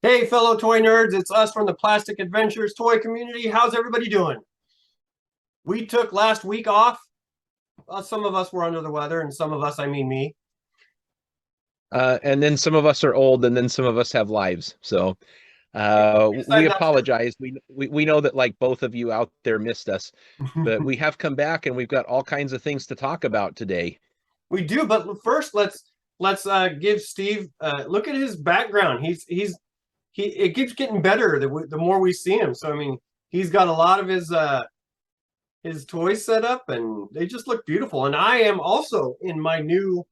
Hey, fellow toy nerds, it's us from the Plastic Adventures toy community. How's everybody doing? We took last week off. Some of us were under the weather, and some of us, I mean me. And then some of us are old, and then some of us have lives. So We we decided not apologize. We know that like both of you out there missed us, but to. we have come back and we've got all kinds of things to talk about today. We do, but first let's give Steve look at his background. He it keeps getting better the more we see him. So I mean, he's got a lot of his toys set up, and they just look beautiful. And I am also in my new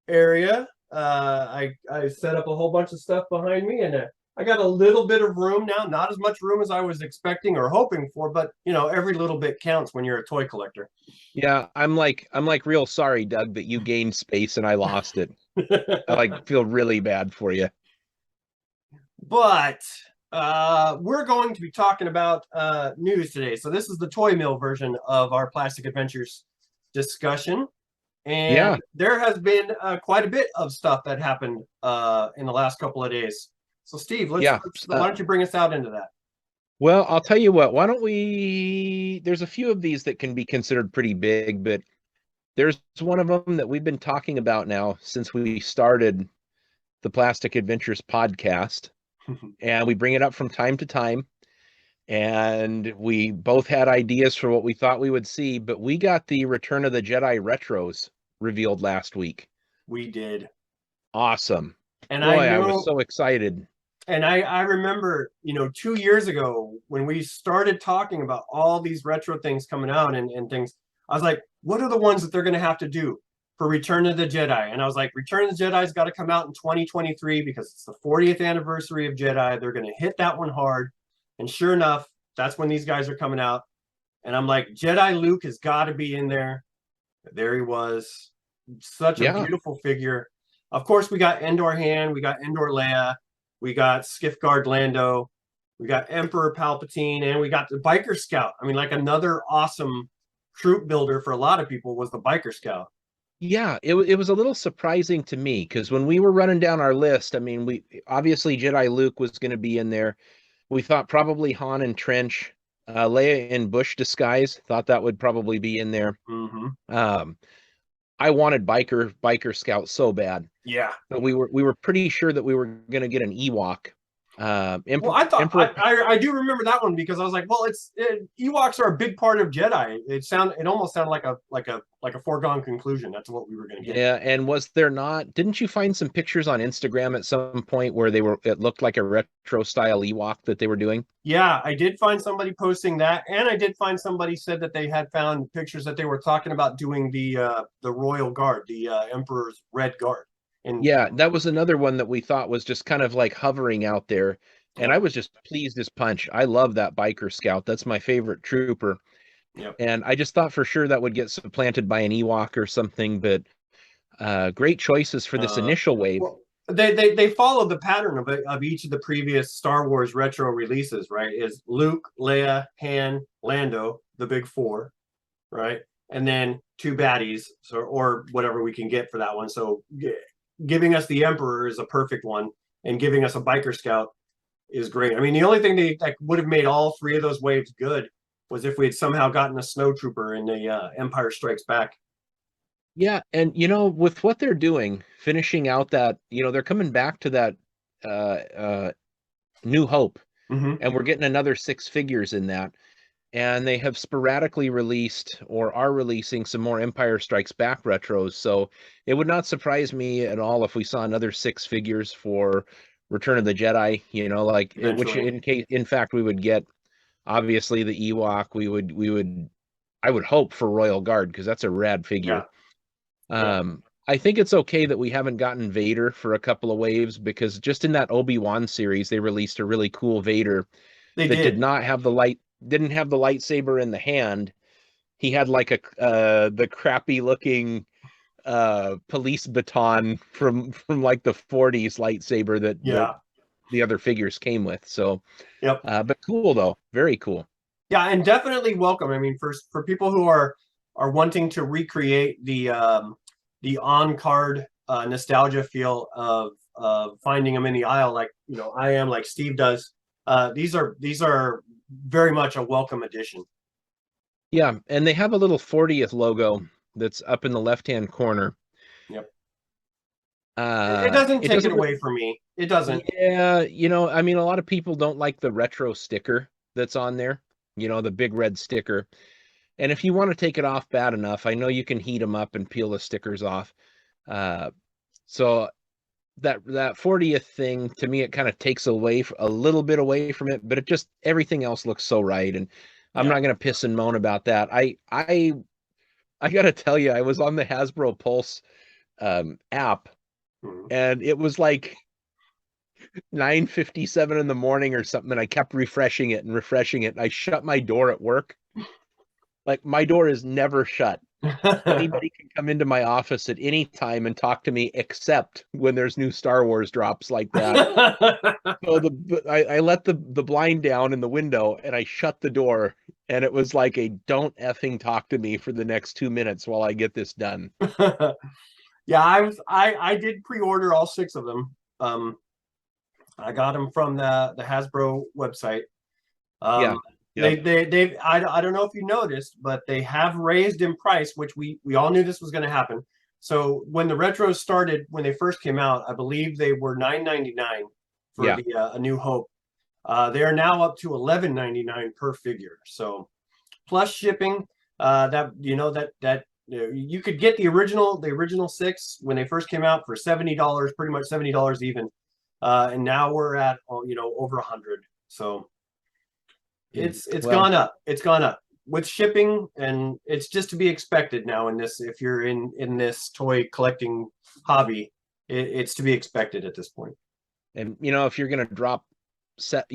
area. I set up a whole bunch of stuff behind me, and I got a little bit of room now. Not as much room as I was expecting or hoping for, but you know, every little bit counts when you're a toy collector. Yeah, I'm like real sorry, Doug, that you gained space and I lost it. I like feel really bad for you. But we're going to be talking about news today. So this is the toy mill version of our Plastic Adventures discussion. And Yeah. there has been quite a bit of stuff that happened in the last couple of days. So Steve, Yeah. why don't you bring us out into that? Well, I'll tell you what, why don't we there's a few of these that can be considered pretty big, but there's one of them that we've been talking about now since we started the Plastic Adventures podcast, and we bring it up from time to time. And we both had ideas for what we thought we would see, but we got the Return of the Jedi retros revealed last week. We did. Awesome. And I Boy, I was know so excited. and I remember, 2 years ago when we started talking about all these retro things coming out and things, I was like, what are the ones that they're going to have to do for Return of the Jedi? And I was like, Return of the Jedi's got to come out in 2023 because it's the 40th anniversary of Jedi. They're going to hit that one hard. And sure enough, that's when these guys are coming out. And I'm like, Jedi Luke has got to be in there. There he was. Such a Yeah. beautiful figure. Of course, we got Endor Han, we got Endor Leia, we got Skiff Guard Lando, we got Emperor Palpatine, and we got the Biker Scout. I mean, like another awesome troop builder for a lot of people was the Biker Scout. Yeah, it was a little surprising to me because when we were running down our list, I mean, we obviously Jedi Luke was going to be in there. We thought probably Han and Trench, Leia in Bush disguise, thought that would probably be in there. Mm-hmm. Um, I wanted Biker Scout so bad, Yeah. but we were pretty sure that we were going to get an Ewok. Well, Emperor. I do remember that one because I was like, well, Ewoks are a big part of Jedi. It almost sounded like a foregone conclusion. That's what we were going to get. Yeah, and was there not? Didn't you find some pictures on Instagram at some point where it looked like a retro style Ewok that they were doing? Yeah, I did find somebody posting that, and I did find somebody said that they had found pictures that they were talking about doing the Royal Guard, the Emperor's Red Guard. And Yeah, that was another one that we thought was just kind of like hovering out there. And I yeah, was just pleased as punch. I love that biker scout. That's my favorite trooper. yep. And I just thought for sure that would get supplanted by an Ewok or something, but great choices for this Uh, initial wave. well, they followed the pattern of each of the previous Star Wars retro releases, right? Is Luke, Leia, Han, Lando, the big four, right? And then two baddies, so or whatever we can get for that one. So giving us the Emperor is a perfect one, and giving us a biker scout is great. I mean, the only thing that would have made all three of those waves good was if we had somehow gotten a snowtrooper in the Empire Strikes Back. Yeah, and with what they're doing, finishing out that, they're coming back to that uh uh New Hope, Mm-hmm. and we're getting another six figures in that. And they have sporadically released or are releasing some more Empire Strikes Back retros. So it would not surprise me at all if we saw another six figures for Return of the Jedi, which Eventually, in fact, we would get obviously the Ewok. I would hope for Royal Guard because that's a rad yeah, figure. yeah. I think it's okay that we haven't gotten Vader for a couple of waves because just in that Obi-Wan series, they released a really cool Vader They that did. didn't have the lightsaber in the hand. He had like the crappy looking police baton from like the 40s lightsaber that Yeah, the other figures came with. So yep. but cool though. Very cool. Yeah, and definitely welcome. I mean, for people who are wanting to recreate the on card nostalgia feel of finding them in the aisle, like I am, like Steve does. These are very much a welcome addition. Yeah, and they have a little 40th logo that's up in the left-hand corner. Yep. It doesn't It take it doesn't. away from me. It doesn't. Yeah, I mean, a lot of people don't like the retro sticker that's on there. The big red sticker. And if you want to take it off bad enough, I know you can heat them up and peel the stickers off. So that 40th thing, to me, it kind of takes away a little bit away from it, but it just, everything else looks so right. And I'm Yeah. not going to piss and moan about that. I got to tell you, I was on the Hasbro Pulse app, Mhm. and it was like 9:57 in the morning or something, and I kept refreshing it and refreshing it. I shut my door at work. Like, my door is never shut. Anybody can come into my office at any time and talk to me, except when there's new Star Wars drops like that. So I let the blind down in the window, and I shut the door, and it was like a don't effing talk to me for the next 2 minutes while I get this done. Yeah, I did pre-order all 6 of them. I got them from the Hasbro website. Yeah. I don't know if you noticed, but they have raised in price, which we all knew this was going to happen. So when the retros started, when they first came out, I believe they were $9.99 for Yeah. the A New Hope. They are now up to $11.99 per figure. So plus shipping. You could get the original 6 when they first came out for $70, pretty much $70 even. And now we're at over 100. So it's Well, gone up. It's gone up with shipping, and it's just to be expected now in this. If you're in this toy collecting hobby, it's to be expected at this point. and if you're gonna drop set,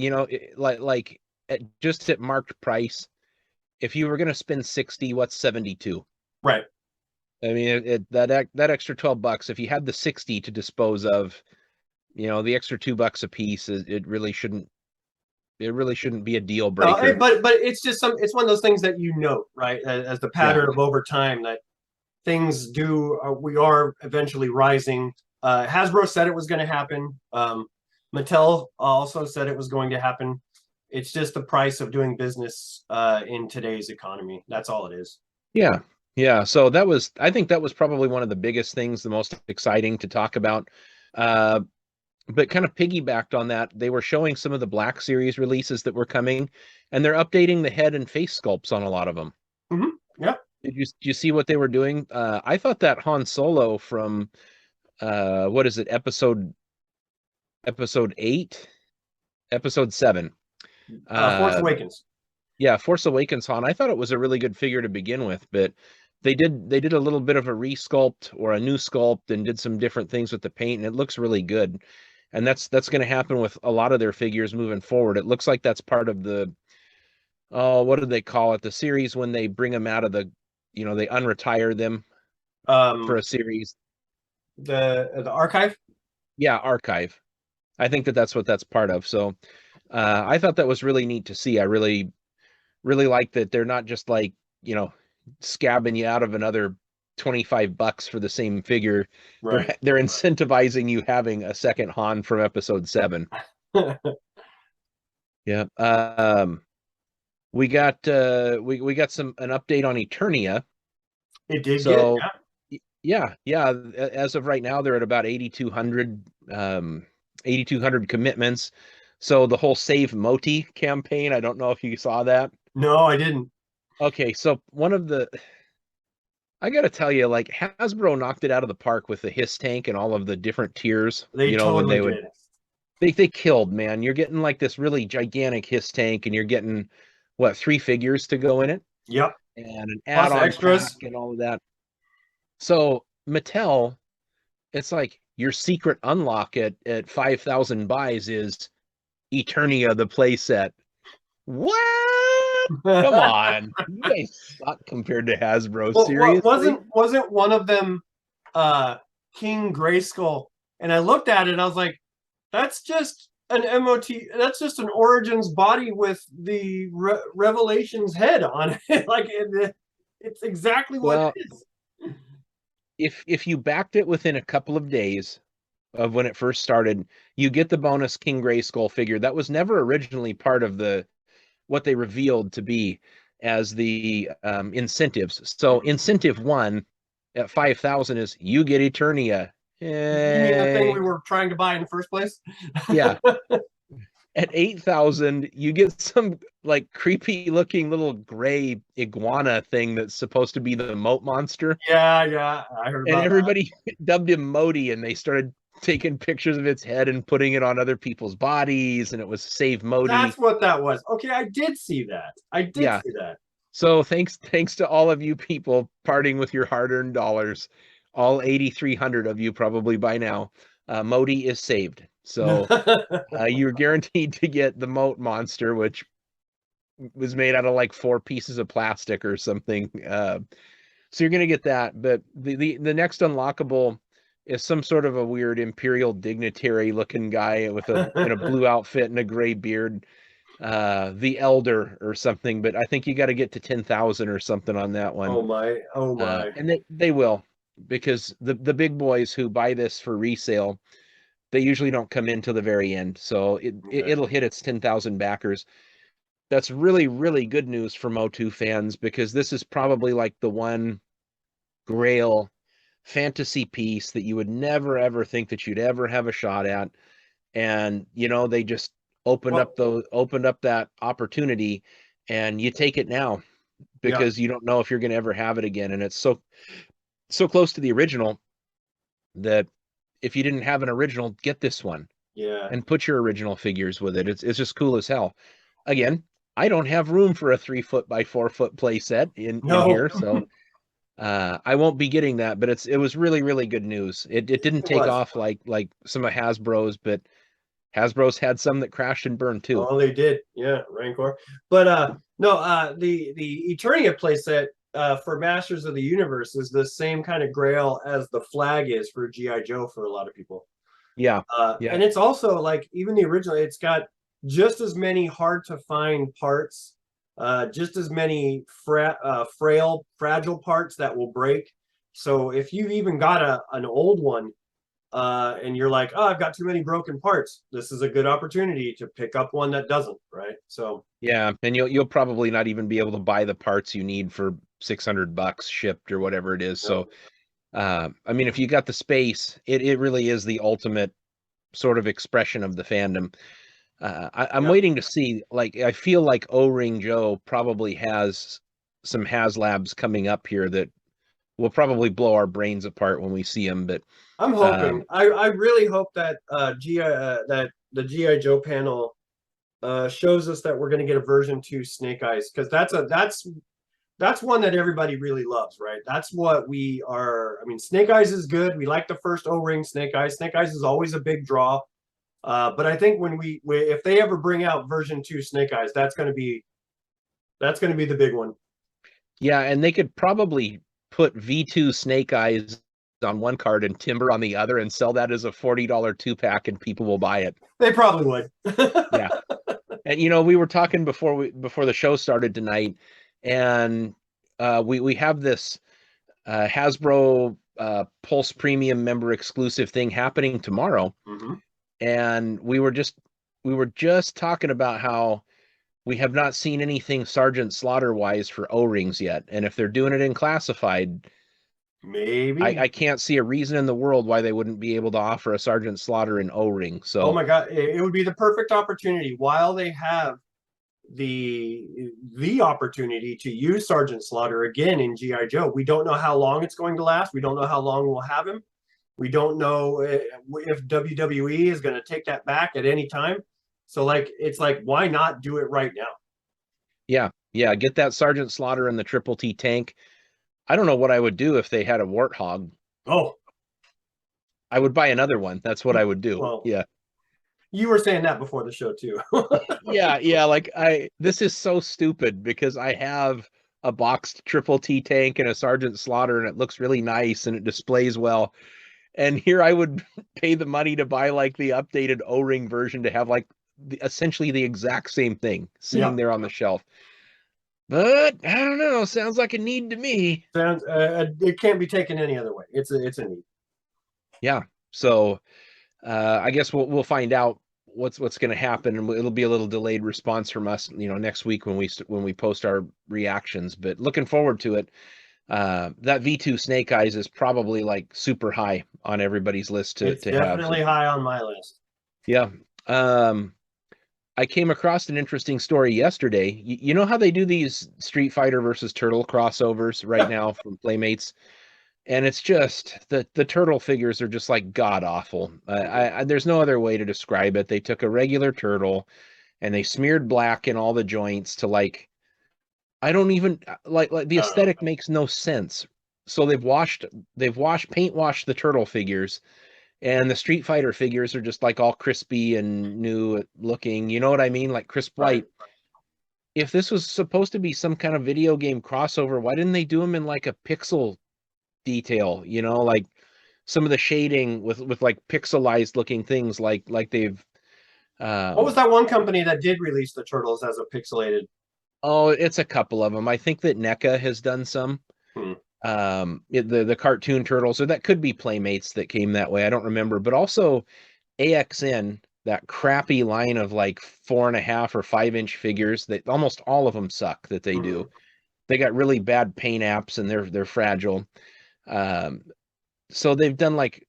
like just at marked price, if you were gonna spend 60, what's 72? Right. I mean, that extra $12, if you had the 60 to dispose of, the extra $2 a piece, it really shouldn't be a deal breaker. But it's just it's one of those things that right, as the pattern of over time that things we are eventually rising. Hasbro said it was going to happen. Mattel also said it was going to happen. It's just the price of doing business in today's economy. That's all it is. Yeah. Yeah. So I think that was probably one of the biggest things, the most exciting to talk about. But kind of piggybacked on that, they were showing some of the Black Series releases that were coming, and they're updating the head and face sculpts on a lot of them. Mm-hmm. Yeah. Did you see what they were doing? I thought that Han Solo from what is it, episode 8, episode 7, Force Awakens. Yeah, Force Awakens Han. I thought it was a really good figure to begin with, but they did a little bit of a resculpt or a new sculpt and did some different things with the paint, and it looks really good. And that's going to happen with a lot of their figures moving forward. It looks like that's part of the what do they call it? The series when they bring them out of they unretire them for a series. The archive. Yeah, archive. I think that's what that's part of. So I thought that was really neat to see. I really like that they're not just like, scabbing you out of another $25 for the same figure. Right. They're incentivizing you having a second Han from episode 7. Yeah. We got we got an update on Eternia. It did so, get, yeah. As of right now, they're at about 8,200 commitments. So the whole Save Moti campaign, I don't know if you saw that. No, I didn't. Okay, so I gotta tell you, like, Hasbro knocked it out of the park with the Hiss tank and all of the different tiers. They totally did. They killed, man. You're getting like this really gigantic Hiss tank, and you're getting 3 figures to go in it. Yep. And an add-on extras and all of that. So Mattel, it's like your secret unlock at 5,000 buys is Eternia the playset. What? Come on, you guys suck compared to Hasbro. Well, seriously, wasn't one of them King Grayskull? And I looked at it, and I was like, that's just an MOT. That's just an Origins body with the Revelations head on it. Like it's exactly what it is. if you backed it within a couple of days of when it first started, you get the bonus King Grayskull figure. That was never originally part of the what they revealed to be as the incentives. So incentive one at 5,000 is you get Eternia. You mean the thing Eh, we were trying to buy in the first place? yeah. At 8,000, you get some like creepy looking little gray iguana thing that's supposed to be the moat monster. Yeah, I heard And about that. everybody dubbed him Modi, and they started taking pictures of its head and putting it on other people's bodies, and it was Save That's Modi. what that was. Okay, I did see that. I did Yeah. see that. So thanks to all of you people parting with your hard-earned dollars, all 8,300 of you probably by now. Modi is saved. So you're guaranteed to get the moat monster, which was made out of like 4 pieces of plastic or something. So you're gonna get that. But the next unlockable is some sort of a weird imperial dignitary looking guy with a in a blue outfit and a gray beard, the elder or something. But I think you got to get to 10,000 or something on that one. Oh my, oh my. And they will, because the big boys who buy this for resale, they usually don't come in till the very end. So Okay. it'll hit its 10,000 backers. That's really, really good news for Motu fans, because this is probably like the one grail fantasy piece that you would never ever think that you'd ever have a shot at. And they just Well, opened up that opportunity, and you take it now, yeah, because you don't know if you're going to ever have it again. And it's so close to the original that if you didn't have an original, get this one yeah. and put your original figures with it. It's just cool as hell. Again, I don't have room for a 3 foot by 4 foot play set in No, here, so I won't be getting that. But it was really, really good news. It didn't it take was. off like some of Hasbro's, but Hasbro's had some that crashed and burned too. Oh, they did. Yeah, Rancor. But no, the Eternia playset for Masters of the Universe is the same kind of grail as the flag is for GI Joe for a lot of people. Yeah, yeah, And it's also like even the original, it's got just as many hard to find parts, just as many frail, fragile parts that will break. So if you've even got an old one, and you're like, oh, I've got too many broken parts, this is a good opportunity to pick up one that doesn't, right? So yeah. And you'll probably not even be able to buy the parts you need for $600 shipped or whatever it is. no, So I mean, if you got the space, it really is the ultimate sort of expression of the fandom. I'm yeah, waiting to see. Like, I feel like O-Ring Joe probably has some HasLabs coming up here that will probably blow our brains apart when we see them. But I'm hoping. um, I really hope that that the GI Joe panel shows us that we're going to get a version 2 Snake Eyes, because that's one that everybody really loves, right? That's what we are. I mean, Snake Eyes is good. We like the first O-Ring Snake Eyes. Snake Eyes is always a big draw. But I think when if they ever bring out version 2 Snake Eyes, that's going to be the big one. yeah, and they could probably put V2 Snake Eyes on one card and Timber on the other and sell that as a $40 2-pack, and people will buy it. They probably would. Yeah. And we were talking before the show started tonight, and we have this Hasbro Pulse Premium member exclusive thing happening tomorrow, Mm-hmm. and we were just talking about how we have not seen anything Sergeant Slaughter wise for O-rings yet, and if they're doing it in classified, Maybe. I can't see a reason in the world why they wouldn't be able to offer a Sergeant Slaughter in O-ring. Oh So my God, it would be the perfect opportunity while they have the opportunity to use Sergeant Slaughter again in GI Joe. We don't know how long it's going to last. We don't know how long we'll have him. We don't know if WWE is going to take that back at any time. So like it's like why not do it right now? yeah, get that Sergeant Slaughter in the Triple T tank. I don't know what I would do if they had a Warthog. Oh, I would buy another one. That's what I would do. well, Yeah. you were saying that before the show too. Yeah, like this is so stupid because I have a boxed Triple T tank and a Sergeant Slaughter, and it looks really nice and it displays well. And here I would pay the money to buy like the updated O-ring version to have like essentially the exact same thing Yeah. sitting there on the shelf. But I don't know. Sounds like a need to me. Sounds it can't be taken any other way. It's a need. Yeah. So I guess we'll find out what's going to happen, and it'll be a little delayed response from us, next week when we post our reactions. But looking forward to it. That V2 Snake Eyes is probably like super high on everybody's list It's to have. definitely high on my list. Yeah. I came across an interesting story yesterday. You know how they do these Street Fighter versus Turtle crossovers right now from Playmates? And it's just the turtle figures are just like god awful. There's no other way to describe it. They took a regular turtle and they smeared black in all the joints to like I don't even like the Uh, aesthetic makes no sense. So they've paint washed the turtle figures, and the Street Fighter figures are just like all crispy and new looking. You know what I mean? Like crisp right. white. If this was supposed to be some kind of video game crossover, why didn't they do them in like a pixel detail? Like some of the shading with like pixelized looking things like they've What was um that one company that did release the turtles as a pixelated? oh, it's a couple of them. I think that NECA has done some. Hmm. The cartoon turtles, or that could be Playmates that came that way. I don't remember, but also AXN, that crappy line of like 4.5 or 5 inch figures that almost all of them suck that they Hmm. do. They got really bad paint apps and they're fragile. Um, so they've done like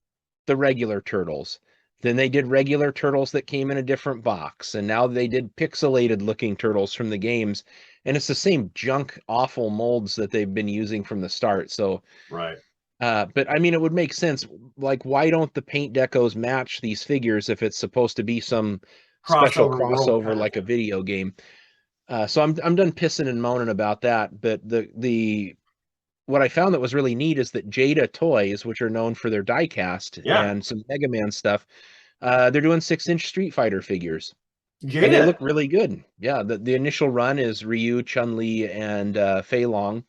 the regular turtles. Then they did regular turtles that came in a different box, and now they did pixelated looking turtles from the games, and it's the same junk, awful molds that they've been using from the start. So, Right. but I mean, it would make sense. Like, why don't the paint decos match these figures if it's supposed to be some special Crossover world crossover kind of like a thing. video game? So I'm done pissing and moaning about that. But the what I found that was really neat is that Jada Toys, which are known for their diecast Yeah. and some Mega Man stuff, they're doing 6 inch Street Fighter figures, and they Jada. look really good. Yeah, the initial run is Ryu, Chun Li, and Fei Long,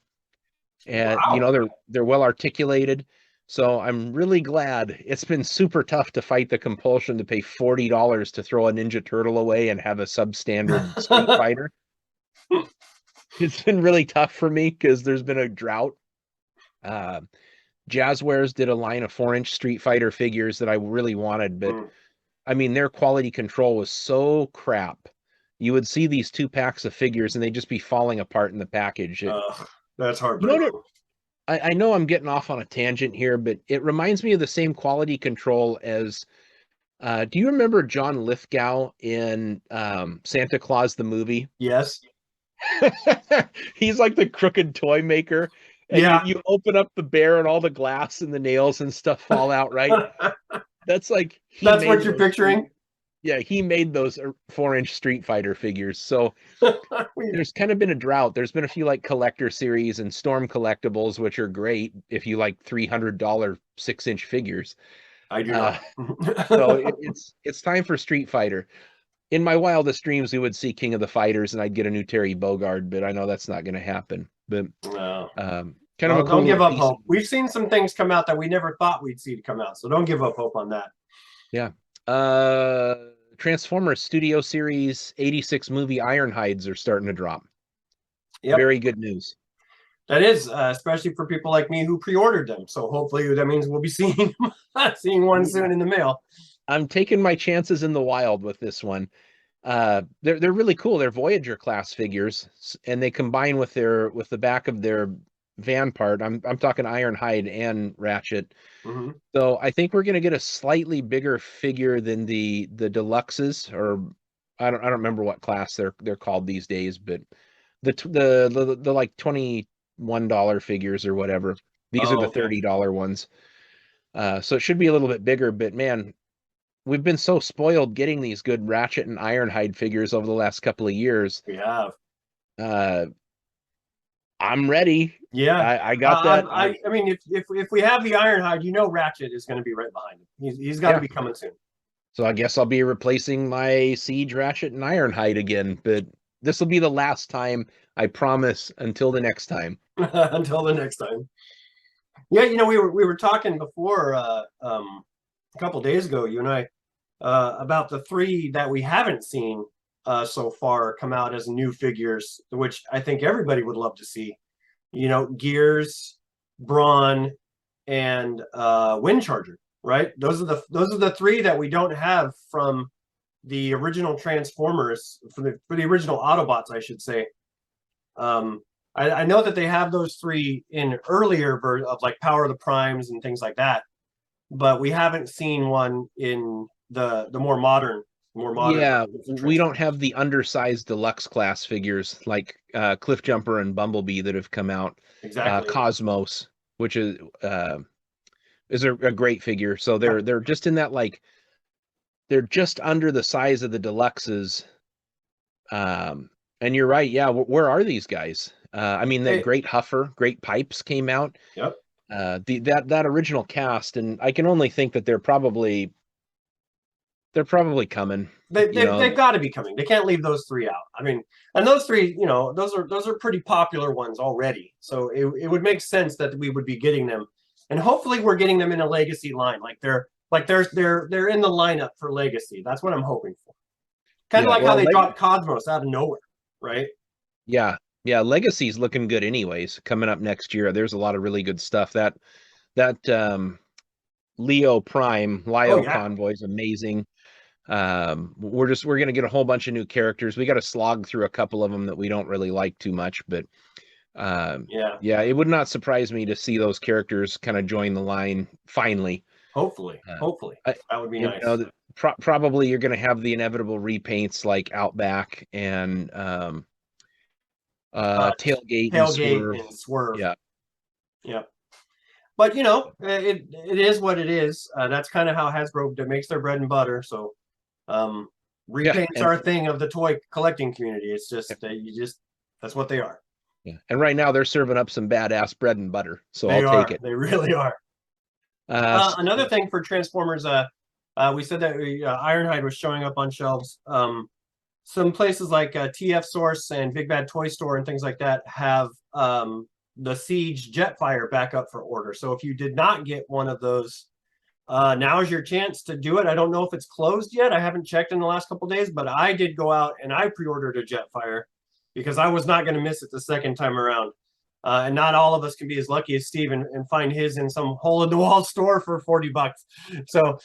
and Wow. they're well articulated. So I'm really glad. It's been super tough to fight the compulsion to pay $40 to throw a Ninja Turtle away and have a substandard Street Fighter. It's been really tough for me because there's been a drought. Uh, Jazzwares did a line of 4 inch Street Fighter figures that I really wanted, but Hmm. I mean, their quality control was so crap. You would see these 2 packs of figures and they'd just be falling apart in the package. That's You know what? heartbreaking. I know I'm getting off on a tangent here, but it reminds me of the same quality control as. Do you remember John Lithgow in Santa Claus the movie? Yes. He's like the crooked toy maker, and you Yeah. you open up the bear and all the glass and the nails and stuff fall out, right? That's like he That's what made you're those street. picturing. Yeah, he made those 4 inch Street Fighter figures. So there's kind of been a drought. There's been a few like collector series and Storm collectibles, which are great if you like $300 6 inch figures. I do Uh, not. so it's time for Street Fighter. In my wildest dreams, we would see King of the Fighters, and I'd get a new Terry Bogard, but I know that's not going to happen. But No. kind of a Well, cool don't give little up piece of hope. We've seen some things come out that we never thought we'd see to come out, so don't give up hope on that. yeah. Uh, Transformers Studio Series 86 movie Ironhides are starting to drop. Yep. Very good news. That is, especially for people like me who pre-ordered them. So hopefully that means we'll be seeing seeing one soon in the mail. I'm taking my chances in the wild with this one. They're really cool. They're Voyager class figures, and they combine with the back of their van part. I'm talking Ironhide and Ratchet. Hmm. So I think we're gonna get a slightly bigger figure than the deluxes, or I don't remember what class they're called these days, but the like $21 figures or whatever. These are Oh, the okay. $30 ones. So it should be a little bit bigger, but man, we've been so spoiled getting these good Ratchet and Ironhide figures over the last couple of years. We have. Uh, I'm ready. Yeah. I got that. I mean, if we have the Ironhide, you know Ratchet is going to be right behind him. He's got to Yeah. be coming soon. So I guess I'll be replacing my Siege Ratchet and Ironhide again, but this will be the last time, I promise, until the next time. Until the next time. Yeah, we were talking before a couple days ago, you and I, about the three that we haven't seen so far come out as new figures, which I think everybody would love to see. You know, Gears, Brawn, and Windcharger, right? Those are the three that we don't have from the original Transformers, for the original Autobots, I should say. I know that they have those three in earlier versions of like Power of the Primes and things like that, but we haven't seen one in the more modern. Yeah, we don't have the undersized deluxe class figures like Cliff Jumper and Bumblebee that have come out. Exactly. Cosmos, which is a great figure. So they're just in that, like, they're just under the size of the deluxes. And you're right. Yeah, where are these guys? I mean, that Great Huffer, Great Pipes came out. Yep. That original cast, and I can only think that they're probably coming. They've got to be coming. They can't leave those three out. I mean, and those three, you know, those are pretty popular ones already. So it would make sense that we would be getting them, and hopefully we're getting them in a legacy line. They're in the lineup for legacy. That's what I'm hoping for. Kind of like how they dropped Cosmos out of nowhere, right? Yeah. Legacy's looking good anyways. Coming up next year, there's a lot of really good stuff. That Leo Prime, Convoy is amazing. We're gonna get a whole bunch of new characters. We got to slog through a couple of them that we don't really like too much, but it would not surprise me to see those characters kind of join the line finally. Hopefully, that would be nice. You know, probably you're going to have the inevitable repaints like Outback and Tailgate and Swerve. Yeah. But you know, it is what it is. That's kind of how Hasbro makes their bread and butter. So repaints are a thing of the toy collecting community. It's just that's what they are. Yeah. And right now they're serving up some badass bread and butter. So I'll take it. They really are. Another thing for Transformers, we said that Ironhide was showing up on shelves. Some places like TF Source and Big Bad Toy Store and things like that have the Siege Jetfire back up for order. So if you did not get one of those, now is your chance to do it. I don't know if it's closed yet. I haven't checked in the last couple days, but I did go out and I pre-ordered a Jetfire because I was not going to miss it the second time around. And not all of us can be as lucky as Steve and find his in some hole-in-the-wall store for $40. So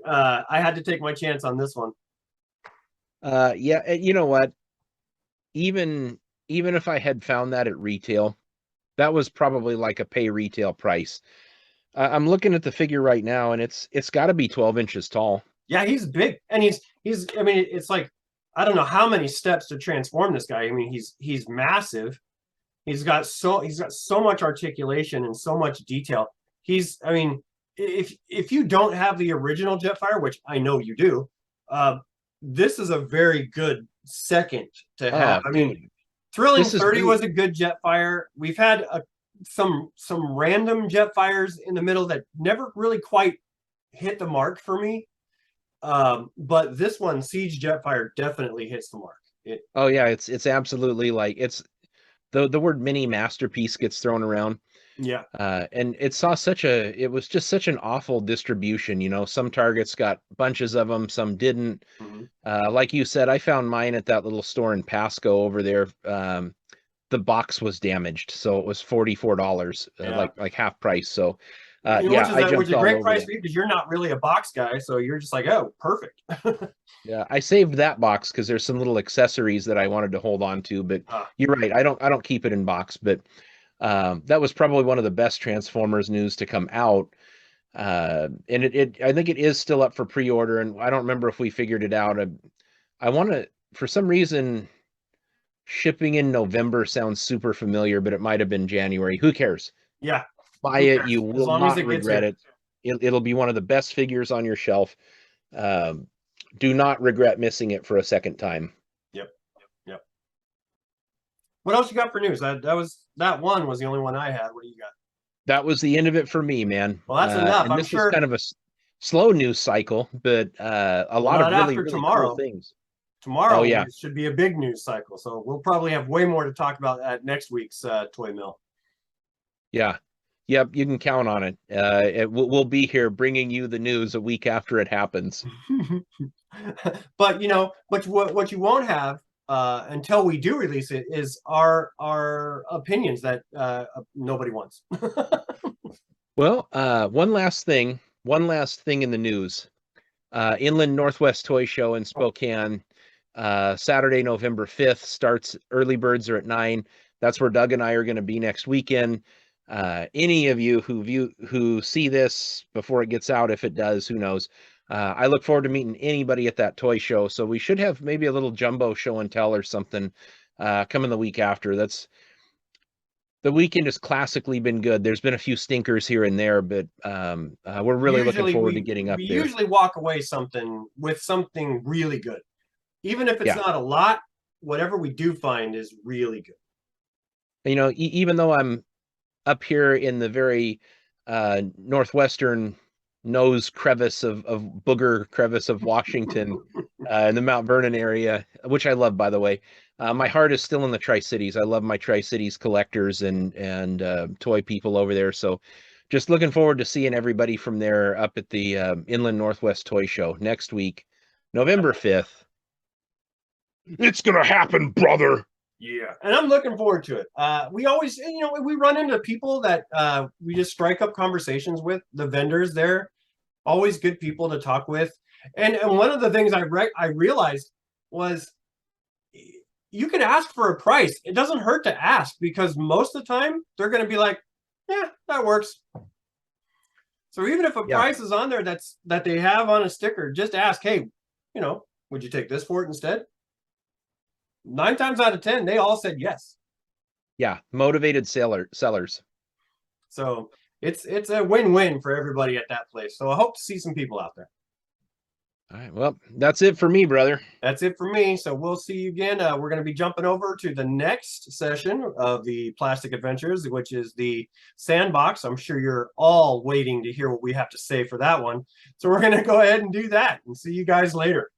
I had to take my chance on this one. You know what? Even if I had found that at retail, that was probably like a pay retail price. I'm looking at the figure right now, and it's got to be 12 inches tall. Yeah, he's big, and he's. I mean, it's like I don't know how many steps to transform this guy. I mean, he's massive. He's got so much articulation and so much detail. I mean, if you don't have the original Jetfire, which I know you do, this is a very good second to have. I mean, Thrilling 30 was a good Jetfire. We've had some random Jetfires in the middle that never really quite hit the mark for me. But this one, Siege Jetfire, definitely hits the mark. It's absolutely like it's the word mini masterpiece gets thrown around. Yeah. And it was just such an awful distribution. You know, some Targets got bunches of them, some didn't. Mm-hmm. Like you said, I found mine at that little store in Pasco over there. The box was damaged, so it was $44, like half price. So which is a great price for you because you're not really a box guy, so you're just like, oh, perfect. Yeah, I saved that box because there's some little accessories that I wanted to hold on to, but you're right, I don't keep it in box. But that was probably one of the best Transformers news to come out. And I think it is still up for pre-order, and I don't remember if we figured it out. I want to, for some reason, shipping in November sounds super familiar, but it might have been January. Who cares? Yeah. Buy it. You will not regret it. It'll be one of the best figures on your shelf. Do not regret missing it for a second time. Yep. What else you got for news? That one was the only one I had. What do you got? That was the end of it for me, man. Well, that's enough. And this is kind of a slow news cycle, but a lot of really cool things. Tomorrow should be a big news cycle, so we'll probably have way more to talk about at next week's Toy Mill. Yeah, Yep, you can count on it. We'll be here bringing you the news a week after it happens. But what you won't have until we do release it is our opinions that nobody wants. Well, one last thing in the news. Inland Northwest Toy Show in Spokane, Saturday, November 5th starts. Early birds are at 9. That's where Doug and I are going to be next weekend. Any of you who see this before it gets out, if it does, who knows? I look forward to meeting anybody at that toy show. So we should have maybe a little jumbo show and tell or something coming the week after. The weekend has classically been good. There's been a few stinkers here and there, but we're really looking forward to getting up we there. We usually walk away with something really good. Even if it's not a lot, whatever we do find is really good. Even though I'm up here in the very northwestern nose crevice of booger crevice of Washington, in the Mount Vernon area, which I love, by the way. My heart is still in the Tri-Cities. I love my Tri-Cities collectors and toy people over there. So just looking forward to seeing everybody from there up at the Inland Northwest Toy Show next week, November 5th. It's going to happen, brother. Yeah, and I'm looking forward to it. We always, we run into people that we just strike up conversations with. The vendors there, always good people to talk with. And one of the things I realized was you can ask for a price. It doesn't hurt to ask because most of the time they're going to be like, yeah, that works. So even if a price is on there that they have on a sticker, just ask, hey, would you take this for it instead? 9 times out of 10, they all said yes. Yeah, motivated sellers. So it's a win-win for everybody at that place. So I hope to see some people out there. All right, well, that's it for me, brother. That's it for me. So we'll see you again. We're going to be jumping over to the next session of the Plastic Adventures, which is the Sandbox. I'm sure you're all waiting to hear what we have to say for that one. So we're going to go ahead and do that and see you guys later.